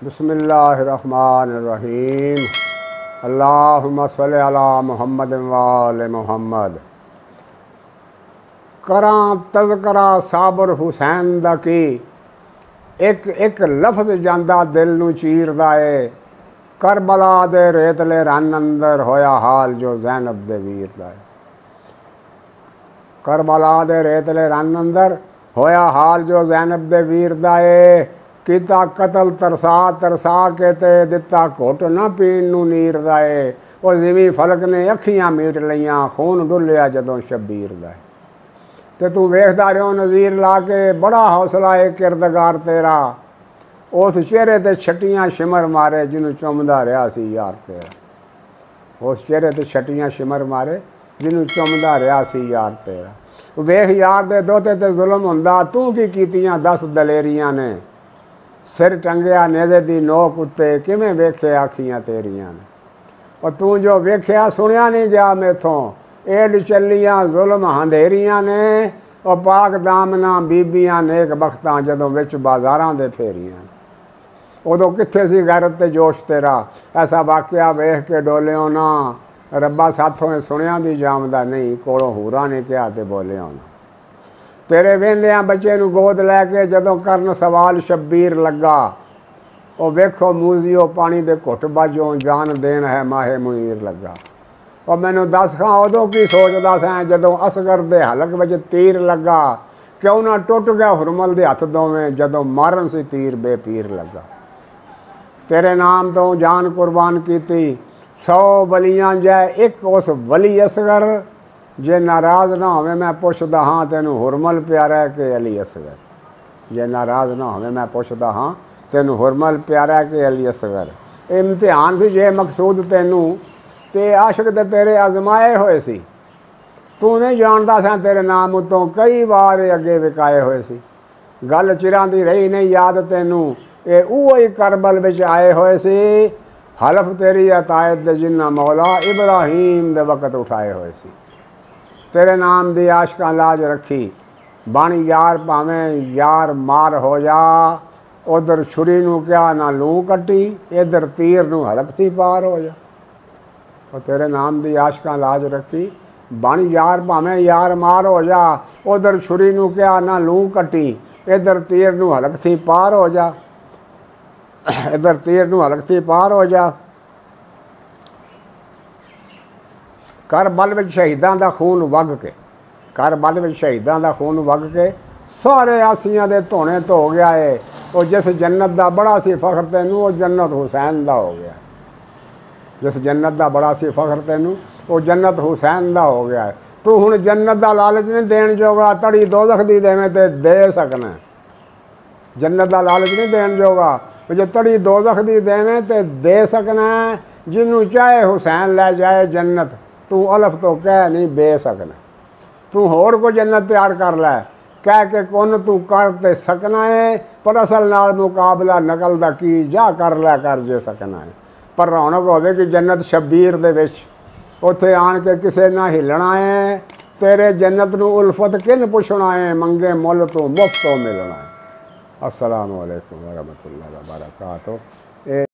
बिस्मिल्लाहिर्रहमानिर्रहीम। अल्लाहुम्मा सल्लि अला मुहम्मद व आले मुहम्मद। करां तज़करा साबर हुसैन दा की एक एक लफ्ज़ जांदा दिल नूं चीरदा है। करबला दे रेतले रन अंदर होया हाल जो ज़ैनब दे वीर दा है। करबला दे रेतले रन अंदर होया हाल जो ज़ैनब दे वीर दा है। किता कतल तरसा तरसा के ते दिता घुट न पीन नूं नीर दा है। वो जिमी फलक ने अखियां मीट लईयां खून डुलिया जदों शबीर दा है। ते तू वेखदा रहो नज़ीर ला के बड़ा हौसला है किरदगार तेरा। उस चेहरे ते छटियां शिमर मारे जिन्हों चुमदा रहा सी यार तेरा। उस चेहरे ते छटियां शिमर मारे जिन्हों चुमदा रहा सी यार तेरा। वेख यार दे दोते ते जुल्म हुंदा तू की कीतियां 10 दलेरियां ने। सिर टंगिया नेज़े दी नोक उत्ते किवें वेखे आखियां तेरियां ने। और तू जो वेख्या सुनिया नहीं गया मेथों एड चलियां जुल्म अंधेरियां ने। और पाक दामना बीबियां नेक बख्तां जदों विच बाजारां दे फेरियां ने। उदों कित्थे सी गैरत ते जोश तेरा। ऐसा वाकया वेख के डोलियों ना रब्बा साथों सुनिया भी जामदा नहीं। कोलों हूरा ने कहा ते बोलियों ना। तेरे वेंदियां बच्चे नूं गोद लैके जदों करन सवाल शब्बीर लगा। ओ वेखो मूजियो पानी दे घुट बाजों जान देन है माहे मुनीर लगा। और मैनू दस खां उदों की सोचदा सैं जदों असगर दे हलक विच तीर लगा। क्यों ना टुट गया हुरमल दे हथ दोवें जदों मारन सी तीर बेपीर लगा। तेरे नाम तो जान कुर्बान कीती 100 वलियां जै एक उस वली असगर। जे नाराज़ ना होवे मैं पुछदा हाँ तेनू हुरमल प्यारा है कि अली असगर। जे नाराज़ ना होवे मैं पुछदा हाँ तेनू हुरमल प्यारा है कि अली असगर। इम्तिहान सी जे मकसूद तेनू ते आशिक दे तेरे आजमाए होए सी। तू नहीं जानदा सैं तेरे नाम उतों कई बार अगे विकाए होए सी। गल चिरां दी रही नहीं याद तेनू ये उहो ही करबल विच आए होए सी। हलफ तेरी अतायत दे जिन्ना मौला इब्राहीम दे वक़्त उठाए होए सी। तेरे नाम दी आशकां लाज रखी बन यार भावें यार मार हो जा। उधर छुरी नूं क्या ना लूं कट्टी इधर तीर नूं हलक थी पार हो जा। और तेरे नाम दी आशकां लाज रखी बन यार भावें यार मार हो जा। उधर छुरी नूं क्या ना लूं कट्टी इधर तीर नूं हलक थी पार हो जा। इधर तीर नूं हलक थी पार हो जा। करबल विच शहीदां दा खून वग के करबल विच शहीदां दा खून वग के सारे आसियां दे धोने धो गया है। और जिस जन्नत दा बड़ा सी फखर तैनू वो जन्नत हुसैन दा हो गया। जिस जन्नत दा बड़ा सी फखर तैनू वो जन्नत हुसैन दा हो गया है। तू हुण जन्नत दा लालच नहीं देण जोगा तड़ी दोज़ख दी देवें ते दे सकना। जन्नत दा लालच नहीं देण जोगा जे तड़ी दोज़ख दी देवें ते दे सकना। जिन्नू चाहे हुसैन लै जाए जन्नत तू अलफ तो कह नहीं बे सकना। तू होर को जन्नत तैयार कर लै कह के कुन तू कर ते सकना है। पर असल नाल मुकाबला नकल दा की जा कर लै कर जे सकना है। पर रौनक होवे कि जन्नत शब्बीर दे विच उत्थे आन के किसे ना हिलना है। तेरे जन्नत नूं उल्फत किन पुछना है मंगे मुल तू मुफ्त तो मिलना है। अस्सलामु अलैकुम व रहमतुल्लाहि व बरकातहू।